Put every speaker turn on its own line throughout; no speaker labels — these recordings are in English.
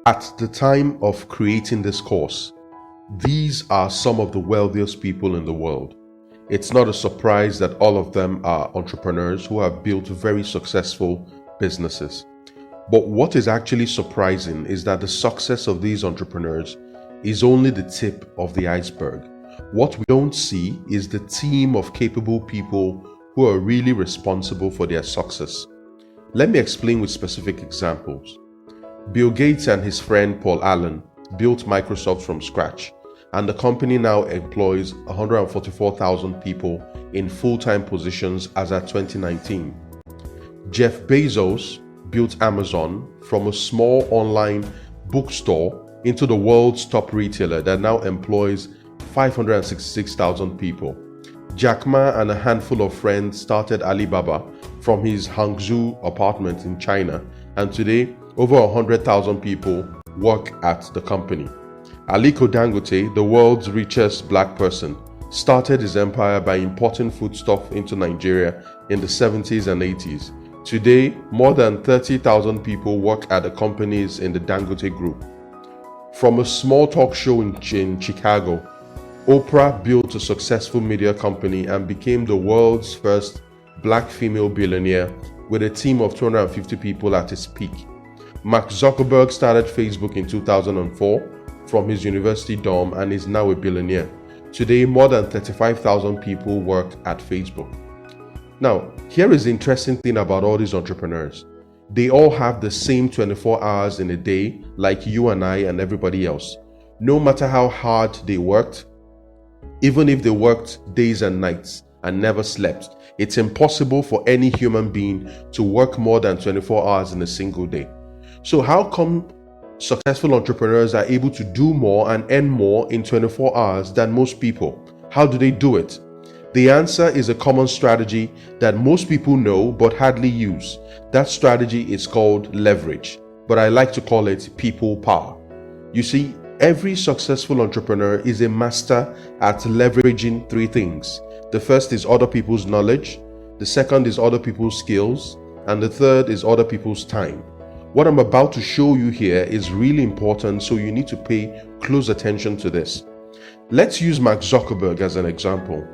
At the time of creating this course, these are some of the wealthiest people in the world. It's not a surprise that all of them are entrepreneurs who have built very successful businesses. But what is actually surprising is that the success of these entrepreneurs is only the tip of the iceberg. What we don't see is the team of capable people who are really responsible for their success. Let me explain with specific examples. Bill Gates and his friend Paul Allen built Microsoft from scratch, and the company now employs 144,000 people in full-time positions as at 2019. Jeff Bezos built Amazon from a small online bookstore into the world's top retailer that now employs 566,000 people. Jack Ma and a handful of friends started Alibaba from his Hangzhou apartment in China, and today over 100,000 people work at the company. Aliko Dangote, the world's richest black person, started his empire by importing foodstuff into Nigeria in the 70s and 80s. Today, more than 30,000 people work at the companies in the Dangote Group. From a small talk show in Chicago, Oprah built a successful media company and became the world's first black female billionaire with a team of 250 people at its peak. Mark Zuckerberg started Facebook in 2004 from his university dorm and is now a billionaire. Today, more than 35,000 people work at Facebook. Now, here is the interesting thing about all these entrepreneurs. They all have the same 24 hours in a day, like you and I and everybody else. No matter how hard they worked, even if they worked days and nights and never slept, it's impossible for any human being to work more than 24 hours in a single day. So how come successful entrepreneurs are able to do more and earn more in 24 hours than most people? How do they do it? The answer is a common strategy that most people know but hardly use. That strategy is called leverage, but I like to call it people power. You see, every successful entrepreneur is a master at leveraging three things. The first is other people's knowledge, the second is other people's skills, and the third is other people's time. What I'm about to show you here is really important, so you need to pay close attention to this. Let's use Mark Zuckerberg as an example.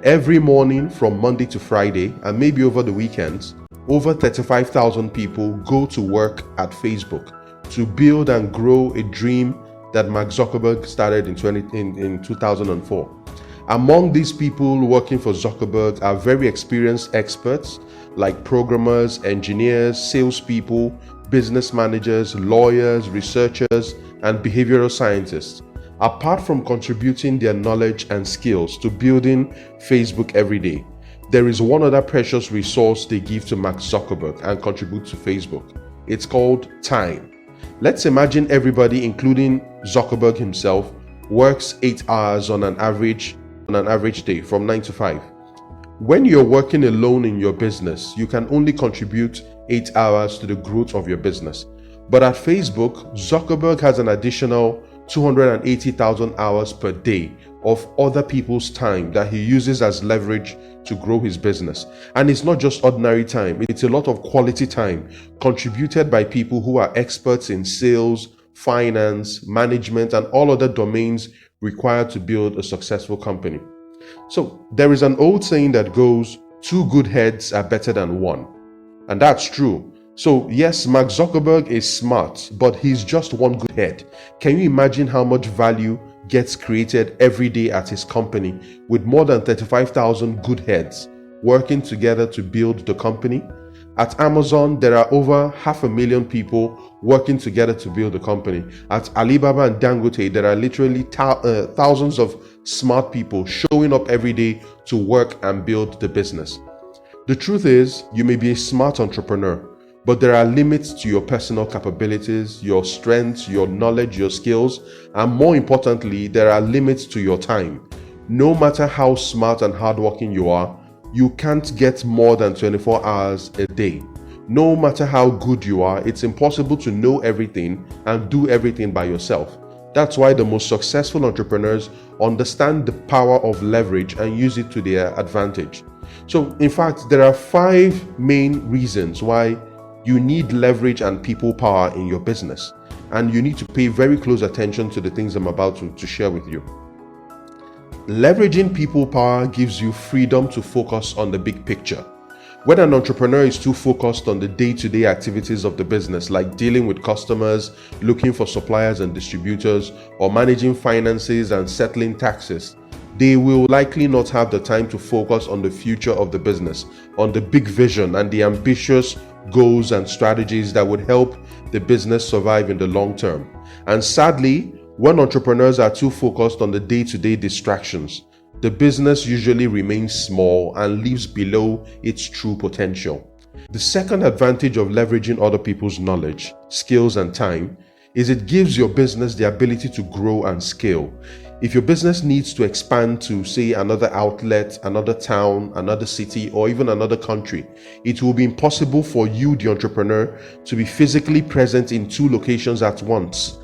Every morning from Monday to Friday, and maybe over the weekends, over 35,000 people go to work at Facebook to build and grow a dream that Mark Zuckerberg started in 2004. Among these people working for Zuckerberg are very experienced experts like programmers, engineers, salespeople, business managers, lawyers, researchers, and behavioral scientists. Apart from contributing their knowledge and skills to building Facebook every day, there is one other precious resource they give to Mark Zuckerberg and contribute to Facebook. It's called time. Let's imagine everybody, including Zuckerberg himself, works 8 hours on an average day from 9 to 5. When you're working alone in your business, you can only contribute 8 hours to the growth of your business. But at Facebook, Zuckerberg has an additional 280,000 hours per day of other people's time that he uses as leverage to grow his business. And it's not just ordinary time, it's a lot of quality time contributed by people who are experts in sales, finance, management, and all other domains required to build a successful company. So there is an old saying that goes, 2 good heads are better than one. And that's true. So yes, Mark Zuckerberg is smart, but he's just one good head. Can you imagine how much value gets created every day at his company with more than 35,000 good heads working together to build the company? At Amazon, there are over 500,000 people working together to build a company. At Alibaba and Dangote, there are literally thousands of smart people showing up every day to work and build the business. The truth is, you may be a smart entrepreneur, but there are limits to your personal capabilities, your strengths, your knowledge, your skills, and more importantly, there are limits to your time. No matter how smart and hardworking you are, you can't get more than 24 hours a day. No matter how good you are, it's impossible to know everything and do everything by yourself. That's why the most successful entrepreneurs understand the power of leverage and use it to their advantage. So, in fact, there are 5 main reasons why you need leverage and people power in your business. and you need to pay very close attention to the things I'm about to share with you. Leveraging people power gives you freedom to focus on the big picture. When an entrepreneur is too focused on the day-to-day activities of the business, like dealing with customers, looking for suppliers and distributors, or managing finances and settling taxes, they will likely not have the time to focus on the future of the business, on the big vision and the ambitious goals and strategies that would help the business survive in the long term. And sadly, when entrepreneurs are too focused on the day-to-day distractions, the business usually remains small and lives below its true potential. The second advantage of leveraging other people's knowledge, skills, and time is it gives your business the ability to grow and scale. If your business needs to expand to, say, another outlet, another town, another city, or even another country, it will be impossible for you, the entrepreneur, to be physically present in 2 locations at once.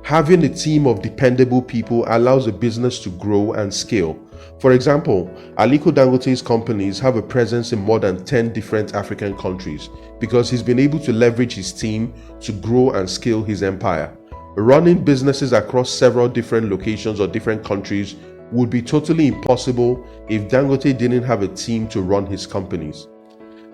Having a team of dependable people allows a business to grow and scale. For example, Aliko Dangote's companies have a presence in more than 10 different African countries because he's been able to leverage his team to grow and scale his empire. Running businesses across several different locations or different countries would be totally impossible if Dangote didn't have a team to run his companies.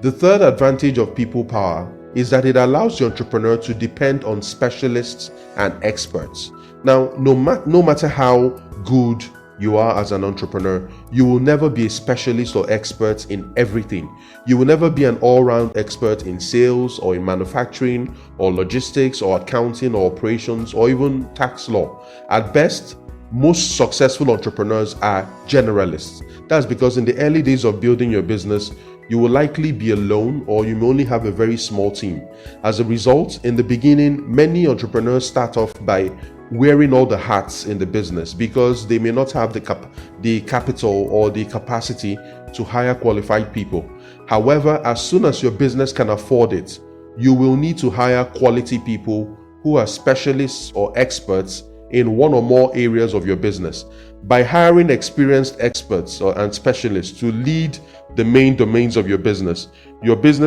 The third advantage of people power is that it allows the entrepreneur to depend on specialists and experts. Now, no matter how good you are as an entrepreneur, you will never be a specialist or expert in everything. You will never be an all-round expert in sales or in manufacturing or logistics or accounting or operations or even tax law. At best, most successful entrepreneurs are generalists. That's because in the early days of building your business, you will likely be alone or you may only have a very small team. As a result, in the beginning, many entrepreneurs start off by wearing all the hats in the business because they may not have the capital or the capacity to hire qualified people. However, as soon as your business can afford it, you will need to hire quality people who are specialists or experts in one or more areas of your business. By hiring experienced experts and specialists to lead the main domains of your business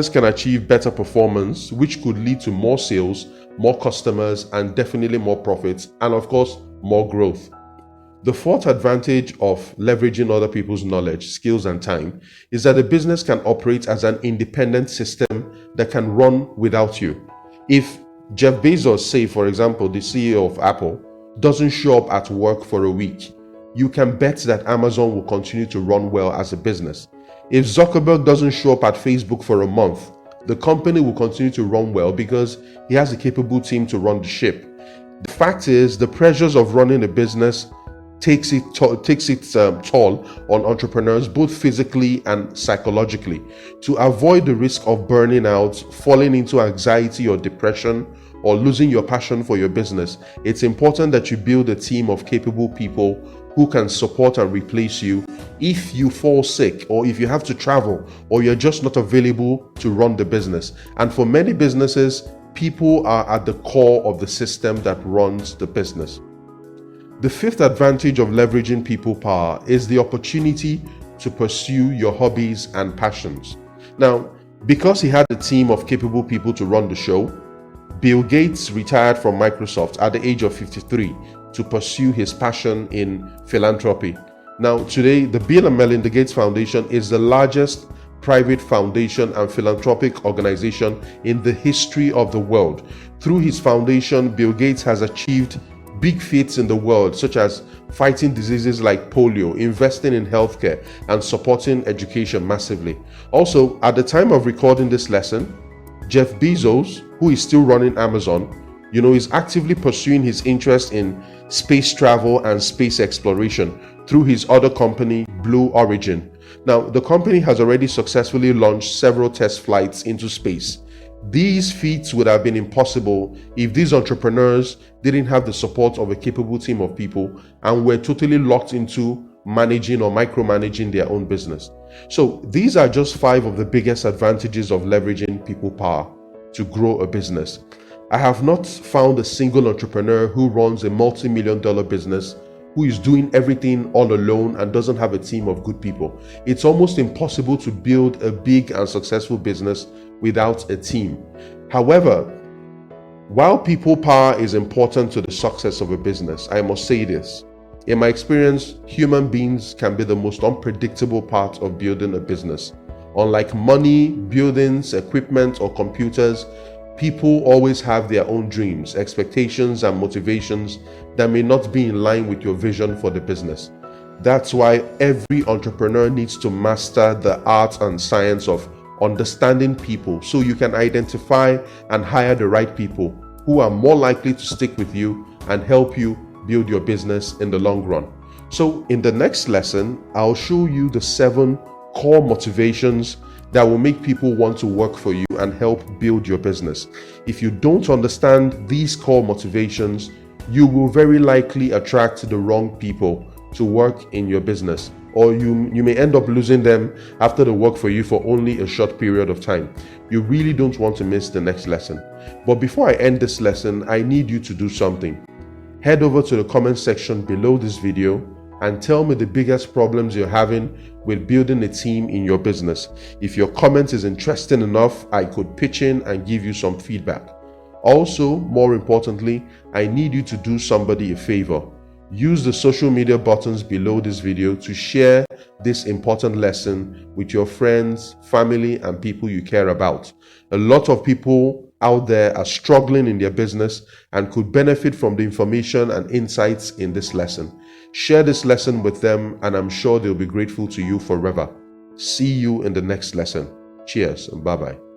can achieve better performance, which could lead to more sales, more customers, and definitely more profits, and of course, more growth. The fourth advantage of leveraging other people's knowledge, skills, and time is that the business can operate as an independent system that can run without you. If Jeff Bezos, say for example, the CEO of Apple, doesn't show up at work for a week, you can bet that Amazon will continue to run well as a business. If Zuckerberg doesn't show up at Facebook for a month, the company will continue to run well because he has a capable team to run the ship. The fact is, the pressures of running a business takes its toll on entrepreneurs, both physically and psychologically. To avoid the risk of burning out, falling into anxiety or depression, or losing your passion for your business, it's important that you build a team of capable people who can support and replace you if you fall sick, or if you have to travel, or you're just not available to run the business. And for many businesses, people are at the core of the system that runs the business. The fifth advantage of leveraging people power is the opportunity to pursue your hobbies and passions. Now, because he had a team of capable people to run the show, Bill Gates retired from Microsoft at the age of 53 to pursue his passion in philanthropy. Now, today, the Bill and Melinda Gates Foundation is the largest private foundation and philanthropic organization in the history of the world. Through his foundation, Bill Gates has achieved big feats in the world, such as fighting diseases like polio, investing in healthcare, and supporting education massively. Also, at the time of recording this lesson, Jeff Bezos, who is still running Amazon, is actively pursuing his interest in space travel and space exploration through his other company, Blue Origin. Now, the company has already successfully launched several test flights into space. These feats would have been impossible if these entrepreneurs didn't have the support of a capable team of people and were totally locked into managing or micromanaging their own business. So these are just 5 of the biggest advantages of leveraging people power to grow a business. I have not found a single entrepreneur who runs a multi-million-dollar business who is doing everything all alone and doesn't have a team of good people. It's almost impossible to build a big and successful business without a team. However, While people power is important to the success of a business, I must say this. In my experience, human beings can be the most unpredictable part of building a business. Unlike money, buildings, equipment, or computers, people always have their own dreams, expectations, and motivations that may not be in line with your vision for the business. That's why every entrepreneur needs to master the art and science of understanding people so you can identify and hire the right people who are more likely to stick with you and help you build your business in the long run. So in the next lesson, I'll show you the 7 core motivations that will make people want to work for you and help build your business. If you don't understand these core motivations, you will very likely attract the wrong people to work in your business, or you may end up losing them after they work for you for only a short period of time. You really don't want to miss the next lesson. But before I end this lesson, I need you to do something. Head over to the comment section below this video and tell me the biggest problems you're having with building a team in your business. If your comment is interesting enough, I could pitch in and give you some feedback. Also, more importantly, I need you to do somebody a favor. Use the social media buttons below this video to share this important lesson with your friends, family, and people you care about. A lot of people out there are struggling in their business and could benefit from the information and insights in this lesson. Share this lesson with them, and I'm sure they'll be grateful to you forever. See you in the next lesson. Cheers and bye-bye.